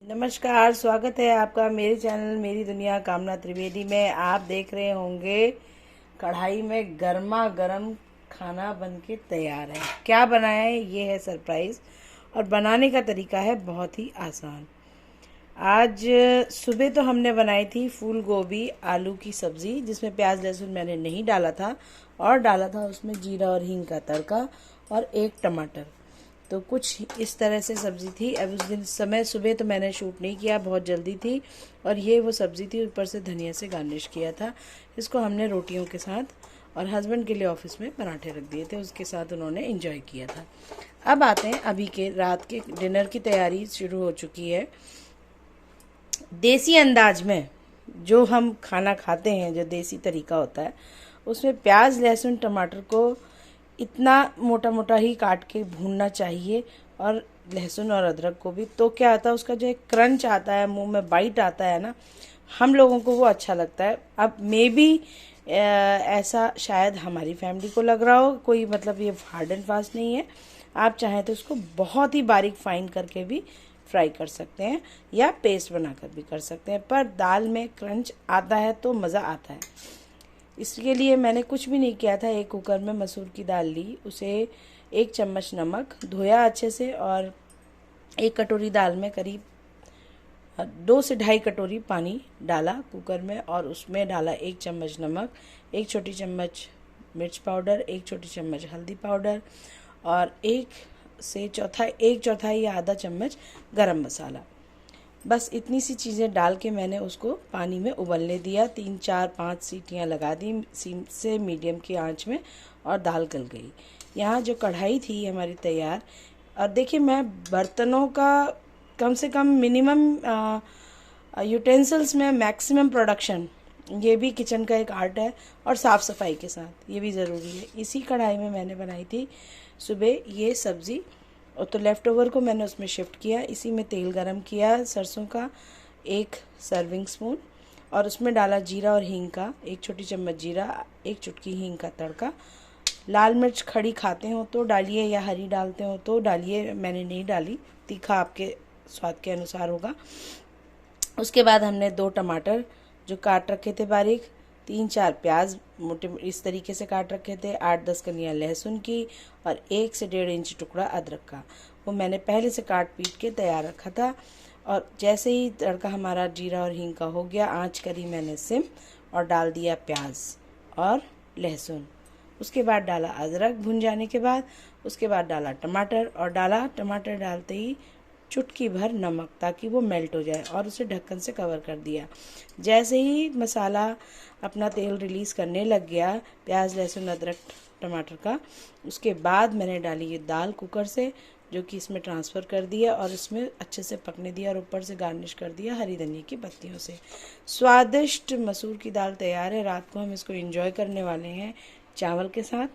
नमस्कार, स्वागत है आपका मेरे चैनल मेरी दुनिया कामना त्रिवेदी में। आप देख रहे होंगे कढ़ाई में गर्मा गर्म खाना बनके तैयार है। क्या बनाया है ये है सरप्राइज़, और बनाने का तरीका है बहुत ही आसान। आज सुबह तो हमने बनाई थी फूल गोभी आलू की सब्ज़ी, जिसमें प्याज लहसुन मैंने नहीं डाला था, और डाला था उसमें जीरा और हींग का तड़का और एक टमाटर। तो कुछ इस तरह से सब्ज़ी थी। अब उस दिन समय सुबह तो मैंने शूट नहीं किया, बहुत जल्दी थी, और ये वो सब्ज़ी थी। ऊपर से धनिया से गार्निश किया था। इसको हमने रोटियों के साथ, और हस्बैंड के लिए ऑफिस में पराठे रख दिए थे, उसके साथ उन्होंने एंजॉय किया था। अब आते हैं अभी के रात के डिनर की तैयारी शुरू हो चुकी है। देसी अंदाज में जो हम खाना खाते हैं, जो देसी तरीका होता है, उसमें प्याज लहसुन टमाटर को इतना मोटा मोटा ही काट के भूनना चाहिए, और लहसुन और अदरक को भी। तो क्या आता है, उसका जो एक क्रंच आता है, मुंह में बाइट आता है ना, हम लोगों को वो अच्छा लगता है। अब मे बी ऐसा शायद हमारी फैमिली को लग रहा हो, कोई मतलब ये हार्ड एंड फास्ट नहीं है। आप चाहें तो इसको बहुत ही बारीक फाइन करके भी फ्राई कर सकते हैं, या पेस्ट बनाकर भी कर सकते हैं, पर दाल में क्रंच आता है तो मज़ा आता है। इसके लिए मैंने कुछ भी नहीं किया था। एक कुकर में मसूर की दाल ली, उसे 1 चम्मच नमक, धोया अच्छे से, और 1 कटोरी दाल में करीब 2 से ढाई कटोरी पानी डाला कुकर में, और उसमें डाला 1 चम्मच नमक, 1 छोटी चम्मच मिर्च पाउडर, 1 छोटी चम्मच हल्दी पाउडर, और 1 चौथाई या आधा चम्मच गरम मसाला। बस इतनी सी चीज़ें डाल के मैंने उसको पानी में उबलने दिया। 3 4 5 सीटियाँ लगा दी सिम से मीडियम की आंच में, और दाल गल गई। यहाँ जो कढ़ाई थी हमारी तैयार। और देखिए, मैं बर्तनों का कम से कम मिनिमम यूटेंसिल्स में मैक्सिमम प्रोडक्शन, ये भी किचन का एक आर्ट है, और साफ़ सफाई के साथ ये भी ज़रूरी है। इसी कढ़ाई में मैंने बनाई थी सुबह ये सब्ज़ी, और तो लेफ़्ट ओवर को मैंने उसमें शिफ्ट किया। इसी में तेल गरम किया सरसों का 1 सर्विंग स्पून, और उसमें डाला जीरा और हींग का 1 छोटी चम्मच जीरा, 1 चुटकी हींग का तड़का। लाल मिर्च खड़ी खाते हो तो डालिए, या हरी डालते हो तो डालिए, मैंने नहीं डाली। तीखा आपके स्वाद के अनुसार होगा। उसके बाद हमने 2 टमाटर जो काट रखे थे बारीक, 3 4 प्याज मोटे इस तरीके से काट रखे थे, 8 10 कलियाँ लहसुन की, और 1 से 1.5 इंच टुकड़ा अदरक का, वो मैंने पहले से काट पीट के तैयार रखा था। और जैसे ही तड़का हमारा जीरा और हींग का हो गया, आंच करी मैंने सिम, और डाल दिया प्याज और लहसुन। उसके बाद डाला अदरक भुन जाने के बाद, उसके बाद डाला टमाटर, और टमाटर डालते ही चुटकी भर नमक, ताकि वो मेल्ट हो जाए, और उसे ढक्कन से कवर कर दिया। जैसे ही मसाला अपना तेल रिलीज़ करने लग गया, प्याज लहसुन अदरक टमाटर का, उसके बाद मैंने डाली ये दाल कुकर से, जो कि इसमें ट्रांसफ़र कर दिया, और इसमें अच्छे से पकने दिया, और ऊपर से गार्निश कर दिया हरी धनिया की पत्तियों से। स्वादिष्ट मसूर की दाल तैयार है। रात को हम इसको एंजॉय करने वाले हैं चावल के साथ।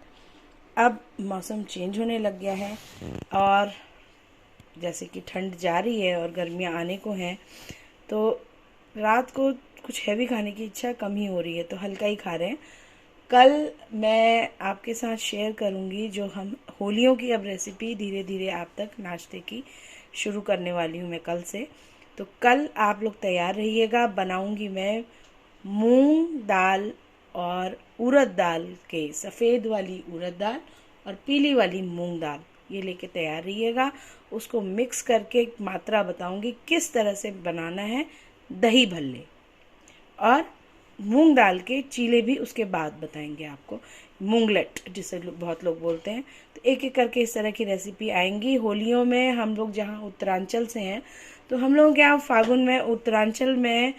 अब मौसम चेंज होने लग गया है, और जैसे कि ठंड जा रही है और गर्मियाँ आने को हैं, तो रात को कुछ हैवी खाने की इच्छा कम ही हो रही है, तो हल्का ही खा रहे हैं। कल मैं आपके साथ शेयर करूंगी जो हम होलियों की अब रेसिपी धीरे धीरे आप तक नाश्ते की शुरू करने वाली हूँ मैं कल से। तो कल आप लोग तैयार रहिएगा। बनाऊंगी मैं मूंग दाल और उड़द दाल के, सफ़ेद वाली उड़द दाल और पीली वाली मूंग दाल, ये लेके तैयार रहिएगा। उसको मिक्स करके एक मात्रा बताऊंगी किस तरह से बनाना है। दही भल्ले और मूंग दाल के चीले भी उसके बाद बताएंगे आपको, मूंगलेट जिसे बहुत लोग बोलते हैं। तो एक एक करके इस तरह की रेसिपी आएंगी। होलियों में हम लोग जहाँ उत्तरांचल से हैं, तो हम लोगों के यहाँ फागुन में उत्तरांचल में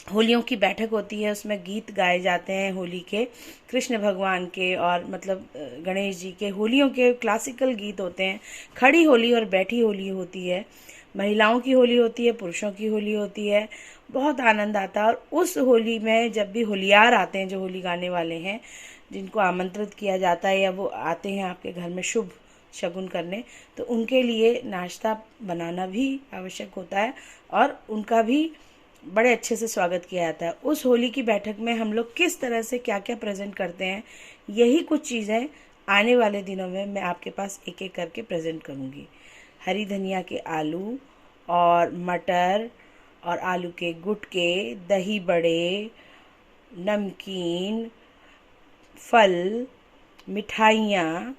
होलियों की बैठक होती है। उसमें गीत गाए जाते हैं होली के, कृष्ण भगवान के, और मतलब गणेश जी के। होलियों के क्लासिकल गीत होते हैं। खड़ी होली और बैठी होली होती है, महिलाओं की होली होती है, पुरुषों की होली होती है। बहुत आनंद आता है। और उस होली में जब भी होलियार आते हैं, जो होली गाने वाले हैं, जिनको आमंत्रित किया जाता है या वो आते हैं आपके घर में शुभ शगुन करने, तो उनके लिए नाश्ता बनाना भी आवश्यक होता है, और उनका भी बड़े अच्छे से स्वागत किया जाता है। उस होली की बैठक में हम लोग किस तरह से क्या क्या प्रेजेंट करते हैं, यही कुछ चीज़ें आने वाले दिनों में मैं आपके पास एक एक करके प्रेजेंट करूँगी। हरी धनिया के आलू, और मटर और आलू के गुटके, दही बड़े, नमकीन, फल, मिठाइयाँ,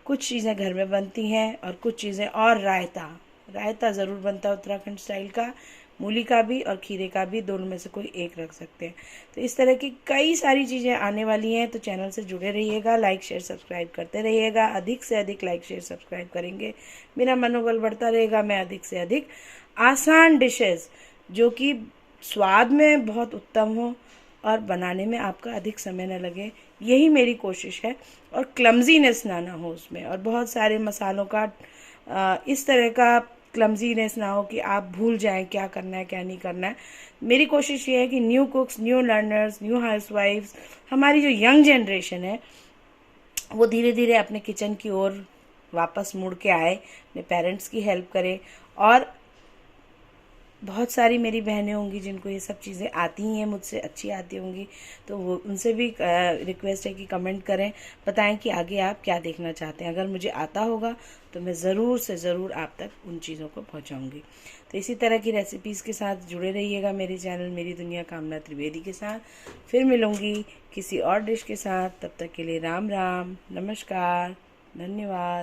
कुछ चीज़ें घर में बनती हैं और कुछ चीज़ें, और रायता, रायता ज़रूर बनता है उत्तराखंड स्टाइल का, मूली का भी और खीरे का भी, दोनों में से कोई एक रख सकते हैं। तो इस तरह की कई सारी चीज़ें आने वाली हैं, तो चैनल से जुड़े रहिएगा, लाइक शेयर सब्सक्राइब करते रहिएगा। अधिक से अधिक लाइक शेयर सब्सक्राइब करेंगे, मेरा मनोबल बढ़ता रहेगा, मैं अधिक से अधिक आसान डिशेस जो कि स्वाद में बहुत उत्तम हो और बनाने में आपका अधिक समय न लगे, यही मेरी कोशिश है। और क्लमजीनेस ना हो उसमें, और बहुत सारे मसालों का इस तरह का क्लमजीनेस ना हो कि आप भूल जाएं क्या करना है क्या नहीं करना है। मेरी कोशिश ये है कि new cooks, new learners, new हाउसवाइफ्स, हमारी जो यंग जनरेशन है वो धीरे धीरे अपने किचन की ओर वापस मुड़ के आए, अपने पेरेंट्स की हेल्प करे। और बहुत सारी मेरी बहनें होंगी जिनको ये सब चीज़ें आती ही हैं, मुझसे अच्छी आती होंगी, तो वो उनसे भी रिक्वेस्ट है कि कमेंट करें, बताएं कि आगे आप क्या देखना चाहते हैं। अगर मुझे आता होगा तो मैं ज़रूर से ज़रूर आप तक उन चीज़ों को पहुंचाऊंगी। तो इसी तरह की रेसिपीज़ के साथ जुड़े रहिएगा मेरे चैनल मेरी दुनिया कामना त्रिवेदी के साथ। फिर मिलूँगी किसी और डिश के साथ, तब तक के लिए राम राम, नमस्कार, धन्यवाद।